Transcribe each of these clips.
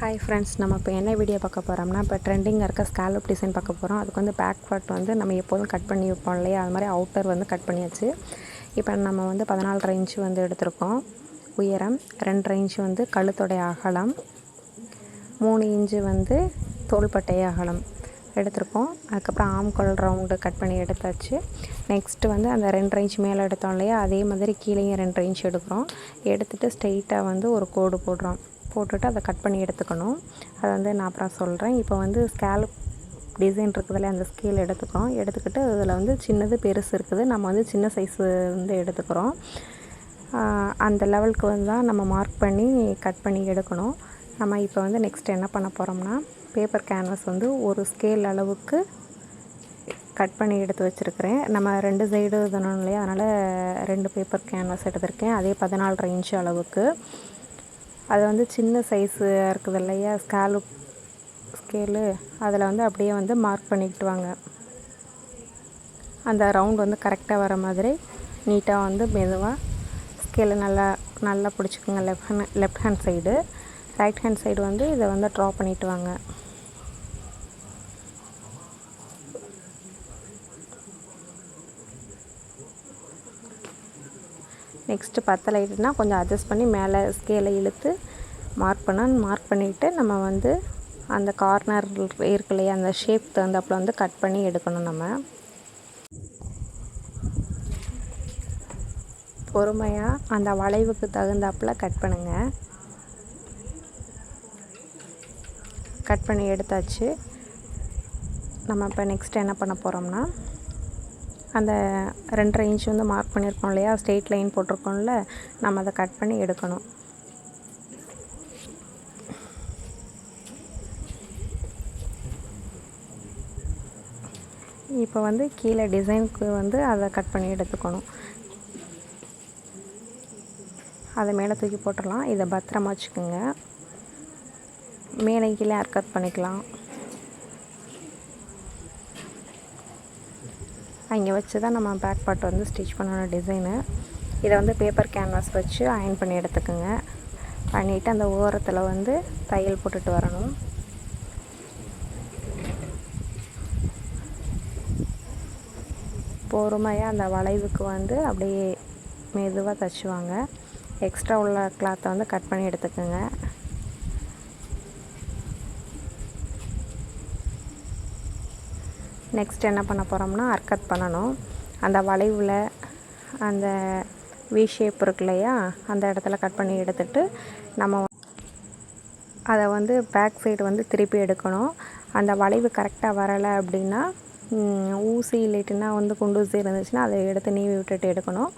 Hi friends, நம்ம இப்போ என்ன வீடியோ பார்க்க போகிறோம்னா, இப்போ ட்ரெண்டிங்கில் இருக்க ஸ்காலப் டிசைன் பார்க்க போகிறோம். அதுக்கு வந்து பேக் பார்ட் வந்து நம்ம எப்போதும் கட் பண்ணி வைப்போம் இல்லையா, அது மாதிரி அவுட்டர் வந்து கட் பண்ணியாச்சு. இப்போ நம்ம வந்து 14.5 இன்ச் வந்து எடுத்திருக்கோம் உயரம், 2.5 இன்ச் வந்து கழுத்தோடைய அகலம், 3 இன்ச்சு வந்து தோள்பட்டை அகலம் எடுத்திருக்கோம். அதுக்கப்புறம் ஆம்கோல் ரவுண்டு கட் பண்ணி எடுத்தாச்சு. நெக்ஸ்ட்டு வந்து அந்த 2.5 இன்ச் மேலே எடுத்தோம் இல்லையா, அதே மாதிரி கீழேயும் 2.5 இன்ச் எடுக்கிறோம். எடுத்துகிட்டு ஸ்ட்ரெயிட்டாக வந்து ஒரு கோடு போட்டுட்டு அதை கட் பண்ணி எடுத்துக்கணும். அதை வந்து நான் அப்புறம் சொல்கிறேன். இப்போ வந்து ஸ்கேலப் டிசைன் இருக்குதுல்ல, அந்த ஸ்கேல் எடுத்துக்கிட்டு அதில் வந்து சின்னது பெருசு இருக்குது. நம்ம வந்து சின்ன சைஸு வந்து எடுத்துக்கிறோம். அந்த லெவலுக்கு வந்து தான் நம்ம மார்க் பண்ணி கட் பண்ணி எடுக்கணும். நம்ம இப்போ வந்து நெக்ஸ்ட் என்ன பண்ண போகிறோம்னா, பேப்பர் கேன்வாஸ் வந்து ஒரு ஸ்கேல் அளவுக்கு கட் பண்ணி எடுத்து வச்சுருக்கிறேன். நம்ம 2 சைடு இதணும் இல்லையா, அதனால் 2 பேப்பர் கேன்வாஸ் எடுத்திருக்கேன். அதே 14.5 இன்ச் அளவுக்கு. அது வந்து சின்ன சைஸு இருக்குது இல்லையா ஸ்கேலு, அதில் வந்து அப்படியே வந்து மார்க் பண்ணிக்கிட்டு வாங்க. அந்த ரவுண்ட் வந்து கரெக்டாக வர மாதிரி நீட்டாக வந்து மெதுவாக ஸ்கேலை நல்லா பிடிச்சிக்கோங்க. Left hand side, right hand side வந்து இதை வந்து ட்ரா பண்ணிவிட்டு வாங்க. நெக்ஸ்ட்டு பத்தலைட்டுனா கொஞ்சம் அட்ஜஸ்ட் பண்ணி மேலே ஸ்கேலை இழுத்து மார்க் பண்ணிவிட்டு நம்ம வந்து அந்த கார்னர் இருக்கு இல்லையா, அந்த ஷேப் தகுந்தாப்பில் வந்து கட் பண்ணி எடுக்கணும். நம்ம பொறுமையாக அந்த வளைவுக்கு தகுந்தாப்பில் கட் பண்ணுங்கள். கட் பண்ணி எடுத்தாச்சு. நம்ம இப்போ நெக்ஸ்ட் என்ன பண்ண போகிறோம்னா, அந்த 2.5 இன்ச் வந்து மார்க் பண்ணியிருக்கோம் இல்லையா, ஸ்ட்ரெயிட் லைன் போட்டிருக்கோம்ல, நம்ம அதை கட் பண்ணி எடுக்கணும். இப்போ வந்து கீழே டிசைனுக்கு வந்து அதை கட் பண்ணி எடுத்துக்கணும். அதை மேலே தூக்கி போட்டுடலாம். இதை பத்திரமா வச்சுக்கோங்க. மேலே கீழே கட் பண்ணிக்கலாம். அங்கே வச்சு தான் நம்ம பேக் பார்ட் வந்து ஸ்டிச் பண்ணணும் டிசைனு. இதை வந்து பேப்பர் கேன்வாஸ் வச்சு அயர்ன் பண்ணி எடுத்துக்கோங்க. பண்ணிவிட்டு அந்த ஓரத்தில் வந்து தையல் போட்டுட்டு வரணும். பொறுமையாக அந்த வளைவுக்கு வந்து அப்படியே மெதுவாக தைச்சுவாங்க. எக்ஸ்ட்ரா உள்ள கிளாத்தை வந்து கட் பண்ணி எடுத்துக்கோங்க. நெக்ஸ்ட் என்ன பண்ண போகிறோம்னா, அர்கட் பண்ணணும். அந்த வளைவில் அந்த வி ஷேப் இருக்கு இல்லையா, அந்த இடத்துல கட் பண்ணி எடுத்துகிட்டு நம்ம அதை வந்து பேக் சைடு வந்து திருப்பி எடுக்கணும். அந்த வளைவு கரெக்டாக வரலை அப்படின்னா, ஊசி இல்லைட்டுனா வந்து குண்டூசி இருந்துச்சுன்னா அதை எடுத்து நீவி விட்டுட்டு எடுக்கணும்.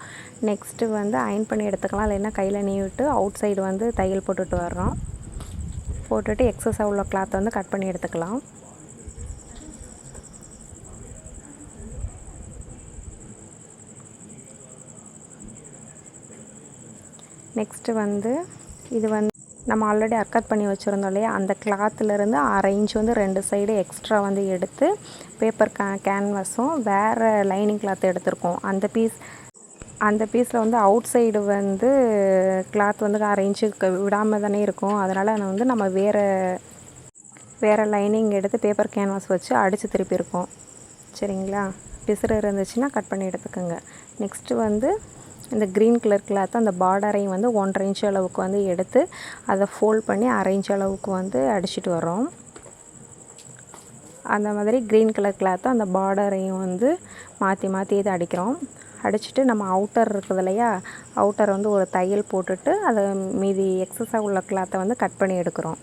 நெக்ஸ்ட்டு வந்து அயர்ன் பண்ணி எடுத்துக்கலாம். இல்லைன்னா கையில் நீவிட்டு அவுட் சைடு வந்து தையல் போட்டுட்டு எக்ஸஸாக உள்ள கிளாத்தை வந்து கட் பண்ணி எடுத்துக்கலாம். நெக்ஸ்ட்டு வந்து இது வந்து நம்ம ஆல்ரெடி அர்கட் பண்ணி வச்சுருந்தோம் இல்லையா, அந்த கிளாத்துலேருந்து 1/2 இன்ச் வந்து 2 சைடு எக்ஸ்ட்ரா வந்து எடுத்து பேப்பர் கேன்வாஸும் வேறு லைனிங் கிளாத் எடுத்திருக்கோம். அந்த பீஸில் வந்து அவுட் சைடு வந்து கிளாத் வந்து 1/2 இன்ச்சுக்கு விடாமல் தானே இருக்கும். அதனால் வந்து நம்ம வேறு லைனிங் எடுத்து பேப்பர் கேன்வாஸ் வச்சு அடித்து திருப்பியிருக்கோம். சரிங்களா? பிசுறு இருந்துச்சுன்னா கட் பண்ணி எடுத்துக்கோங்க. நெக்ஸ்ட்டு வந்து இந்த க்ரீன் கலர் கிளாத்தை அந்த பார்டரையும் வந்து 1.5 இன்ச் அளவுக்கு வந்து எடுத்து அதை ஃபோல்ட் பண்ணி 1/2 இன்ச் அளவுக்கு வந்து அடிச்சுட்டு வரோம். அந்த மாதிரி க்ரீன் கலர் கிளாத்தை அந்த பார்டரையும் வந்து மாற்றி இதை அடிக்கிறோம். அடிச்சுட்டு நம்ம அவுட்டர் இருக்குது இல்லையா, அவுட்டர் வந்து ஒரு தையல் போட்டுட்டு அதை மீதி எக்ஸஸாக உள்ள கிளாத்தை வந்து கட் பண்ணி எடுக்கிறோம்.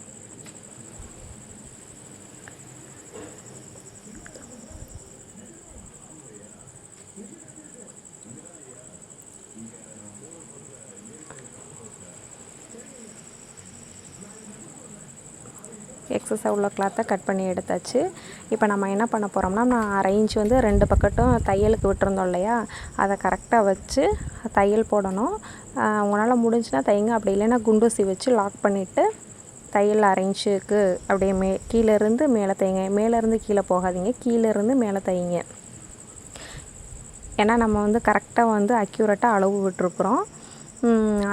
எக்ஸஸாக உள்ள கிளாத்தை கட் பண்ணி எடுத்தாச்சு. இப்போ நம்ம என்ன பண்ண போகிறோம்னா, நான் 1/2 இன்ச் வந்து 2 பக்கட்டும் தையலுக்கு விட்டுருந்தோம் இல்லையா, அதை கரெக்டாக வச்சு தையல் போடணும். உங்களால் முடிஞ்சுன்னா தைங்க, அப்படி இல்லைன்னா குண்டூசி வச்சு லாக் பண்ணிவிட்டு தையல் 1/2 இன்ச்சுக்கு அப்படியே கீழேருந்து மேலே தைங்க. மேலேருந்து கீழே போகாதீங்க, கீழேருந்து மேலே தைங்க. ஏன்னா நம்ம வந்து கரெக்டாக வந்து அக்யூரேட்டாக அளவு விட்டுருக்குறோம்.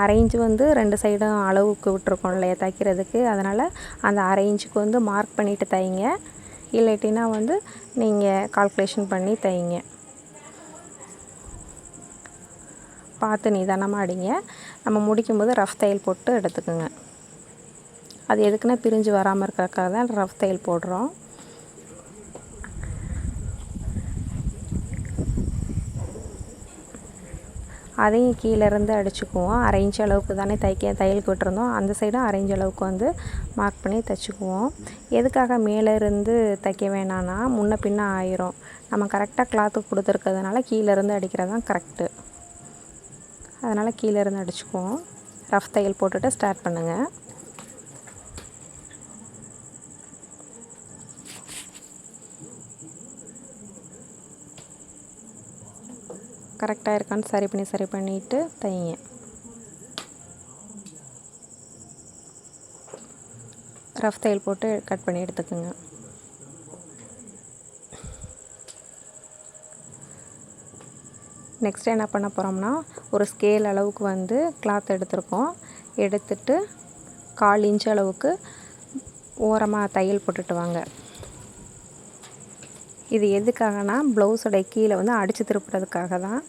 அரை இன்ச்சு வந்து 2 சைடும் அளவுக்கு விட்டுருக்கோம் இல்லையா தைக்கிறதுக்கு, அதனால் அந்த அரை இன்ச்சுக்கு வந்து மார்க் பண்ணிவிட்டு தைங்க. இல்லாட்டினா வந்து நீங்கள் கால்குலேஷன் பண்ணி தைங்க. பார்த்து நிதானமாக அடிங்க. நம்ம முடிக்கும்போது ரஃப் தையல் போட்டு எடுத்துக்கோங்க. அது எதுக்குன்னா பிரிஞ்சு வராமல் இருக்கிறதுக்காக தான் ரஃப் தையல் போடுறோம். அதையும் கீழேருந்து அடிச்சுக்குவோம். அரை இன்ச் அளவுக்கு தானே தையலுக்கு விட்டுருந்தோம், அந்த சைடும் அரை இன்ச் அளவுக்கு வந்து மார்க் பண்ணி தைச்சிக்குவோம். எதுக்காக மேலே இருந்து தைக்க வேணான்னா முன்ன பின்ன ஆயிரும். நம்ம கரெக்டாக கிளாத்து கொடுத்துருக்கிறதுனால கீழேருந்து அடிக்கிறது தான் கரெக்டு. அதனால் கீழேருந்து அடிச்சுக்குவோம். ரஃப் தையல் போட்டுட்டு ஸ்டார்ட் பண்ணுங்கள். கரெக்டாக இருக்கான்னு சரி பண்ணிவிட்டு தைங்க. ரஃப் தையல் போட்டு கட் பண்ணி எடுத்துக்கோங்க. நெக்ஸ்ட் என்ன பண்ண போகிறோம்னா, ஒரு ஸ்கேல் அளவுக்கு வந்து கிளாத் எடுத்துருக்கோம். எடுத்துட்டு 1/4 இன்ச் அளவுக்கு ஓரமாக தையல் போட்டுட்டு வாங்க. இது எதுக்காகனா ப்ளவுஸோட கீழே வந்து அடித்து திருப்புறதுக்காக தான்.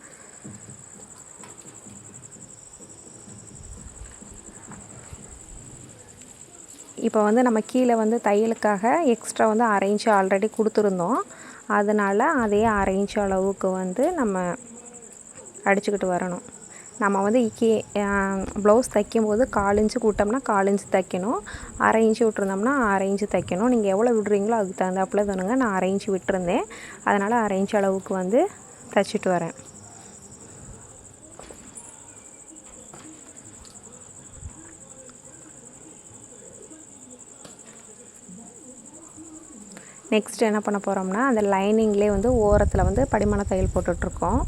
இப்போ வந்து நம்ம கீழே வந்து தையலுக்காக எக்ஸ்ட்ரா வந்து அரை இன்ச்சு ஆல்ரெடி கொடுத்துருந்தோம். அதனால் அதே அரை இன்ச்சு அளவுக்கு வந்து நம்ம அடிச்சுக்கிட்டு வரணும். நம்ம வந்து ப்ளவுஸ் தைக்கும்போது 1/4 இன்ச்சு கூட்டோம்னா 1/4 இன்ச்சு தைக்கணும். அரை இன்ச்சு விட்டுருந்தோம்னா அரை இன்ச்சு தைக்கணும். நீங்கள் எவ்வளோ விடுறீங்களோ அதுக்கு தகுந்தாப்புல தானுங்க. நான் அரை இன்ச்சு விட்டுருந்தேன், அதனால் அரை இன்ச்சு அளவுக்கு வந்து தைச்சிட்டு வரேன். நெக்ஸ்ட் என்ன பண்ண போகிறோம்னா, அந்த லைனிங்லேயே வந்து ஓரத்தில் வந்து படிமான தையல் போட்டுட்ருக்கோம்.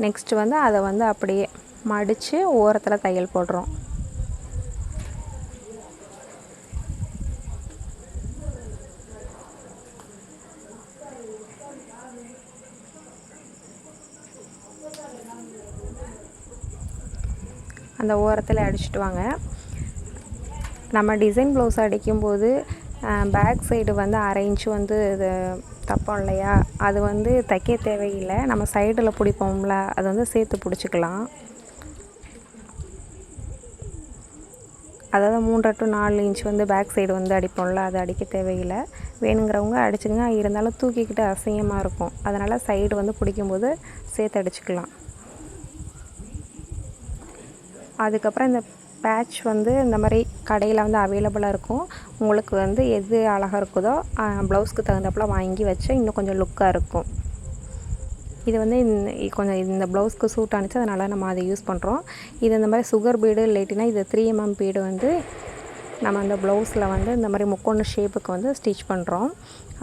நெக்ஸ்ட் வந்து அதை வந்து அப்படியே மடித்து ஓரத்தில் தையல் போடுறோம். அந்த ஓரத்தில் அடிச்சுட்டு வாங்க. நம்ம டிசைன் ப்ளவுஸ் அடிக்கும்போது பேக் சைடு வந்து அரை இன்ச்சு வந்து இது தப்போம் இல்லையா, அது வந்து தைக்க தேவையில்லை. நம்ம சைடில் பிடிப்போம்ல, அது வந்து சேர்த்து பிடிச்சிக்கலாம். அதாவது 3 to 4 இன்ச் வந்து பேக் சைடு வந்து அடிப்போம்ல, அது அடிக்க தேவையில்லை. வேணுங்கிறவங்க அடிச்சுங்க. இருந்தாலும் தூக்கிக்கிட்டு அசிங்கமாக இருக்கும், அதனால் சைடு வந்து பிடிக்கும்போது சேர்த்து அடிச்சுக்கலாம். அதுக்கப்புறம் இந்த பேட்ச் வந்து இந்த மாதிரி கடையில் வந்து அவைலபிளாக இருக்கும். உங்களுக்கு வந்து எது அழகாக இருக்குதோ ப்ளவுஸ்க்கு தகுந்தாப்பில் வாங்கி வச்சு இன்னும் கொஞ்சம் லுக்காக இருக்கும். இது வந்து கொஞ்சம் இந்த ப்ளவுஸ்க்கு சூட் ஆனிச்சு, அதனால் நம்ம அதை யூஸ் பண்ணுறோம். இது இந்த மாதிரி சுகர் பீடு இல்லாட்டினா இது 3mm பீடு வந்து நம்ம அந்த ப்ளவுஸில் வந்து இந்த மாதிரி முக்கோண ஷேப்புக்கு வந்து ஸ்டிச் பண்ணுறோம்.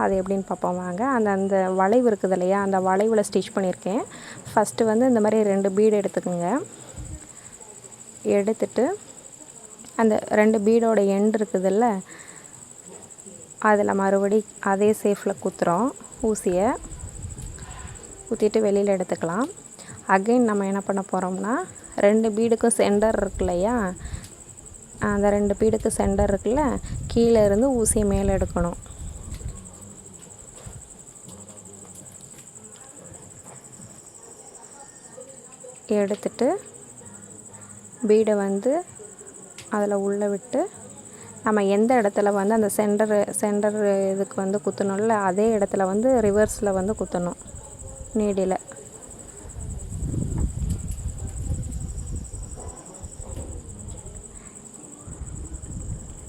அது எப்படின்னு பார்ப்போம் வாங்க. அந்த வளைவு இருக்குது இல்லையா, அந்த வளைவில் ஸ்டிச் பண்ணியிருக்கேன். ஃபஸ்ட்டு வந்து இந்த மாதிரி 2 பீடு எடுத்துக்கோங்க. எடுத்துட்டு அந்த 2 பீடோட எண்ட் இருக்குதுல்ல, அதில் மறுபடி அதே சேஃபில் குத்துறோம். ஊசியை குத்திட்டு வெளியில் எடுத்துக்கலாம். அகைன் நம்ம என்ன பண்ண போகிறோம்னா, 2 பீடுக்கும் சென்டர் இருக்கு இல்லையா, அந்த 2 பீடுக்கு சென்டர் இருக்குல்ல, கீழே இருந்து ஊசியை மேலே எடுக்கணும். எடுத்துட்டு பீடை வந்து அதில் உள்ளே விட்டு நம்ம எந்த இடத்துல வந்து அந்த சென்டர் இதுக்கு வந்து குத்தணும்ல, அதே இடத்துல வந்து ரிவர்ஸில் வந்து குத்தணும் நீடில்.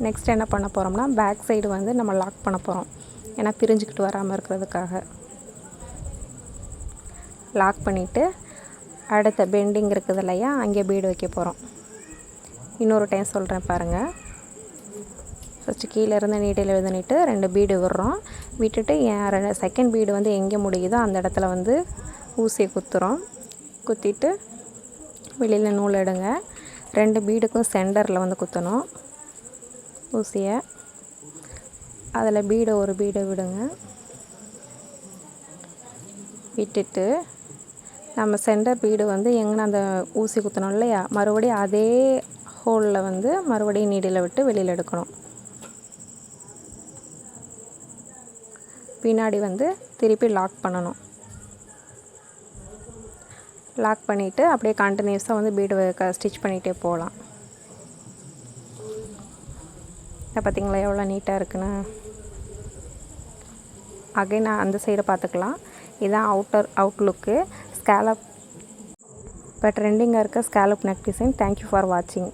நெக்ஸ்ட் என்ன பண்ண போகிறோம்னா, பேக் சைடு வந்து நம்ம லாக் பண்ண போகிறோம். ஏன்னா பிரிஞ்சுக்கிட்டு வராமல் இருக்கிறதுக்காக லாக் பண்ணிவிட்டு அடுத்த பெண்டிங் இருக்குது இல்லையா, அங்கே பீடு வைக்க போகிறோம். இன்னொரு டைம் சொல்கிறேன் பாருங்கள். ஃபஸ்ட்டு கீழே இருந்து நீடில் எழுதிட்டு 2 பீடு விடுறோம். விட்டுட்டு செகண்ட் பீடு வந்து எங்கே முடியுதோ அந்த இடத்துல வந்து ஊசியை குத்துறோம். குத்திட்டு வெளியில் நூல் எடுங்க. 2 பீடுக்கும் சென்டரில் வந்து குத்தணும் ஊசியை. அதில் ஒரு பீடை விடுங்க. விட்டுட்டு நம்ம சென்டர் பீடு வந்து எங்கே அந்த ஊசி குத்தணும் இல்லையா, மறுபடியும் அதே ஹோலில் வந்து மறுபடியும் நீடில் விட்டு வெளியில் எடுக்கணும். பின்னாடி வந்து திருப்பி லாக் பண்ணணும். லாக் பண்ணிவிட்டு அப்படியே கண்டினியூஸாக வந்து பீடு ஸ்டிச் பண்ணிகிட்டே போகலாம். பார்த்தீங்களா எவ்வளோ நீட்டாக இருக்குன்னு. அகைன் அந்த சைடை பார்த்துக்கலாம். இதுதான் அவுட்லுக்கு ஸ்கேலப். இப்போ ட்ரெண்டிங்காக இருக்க scallop neck design. Thank you for வாட்சிங்.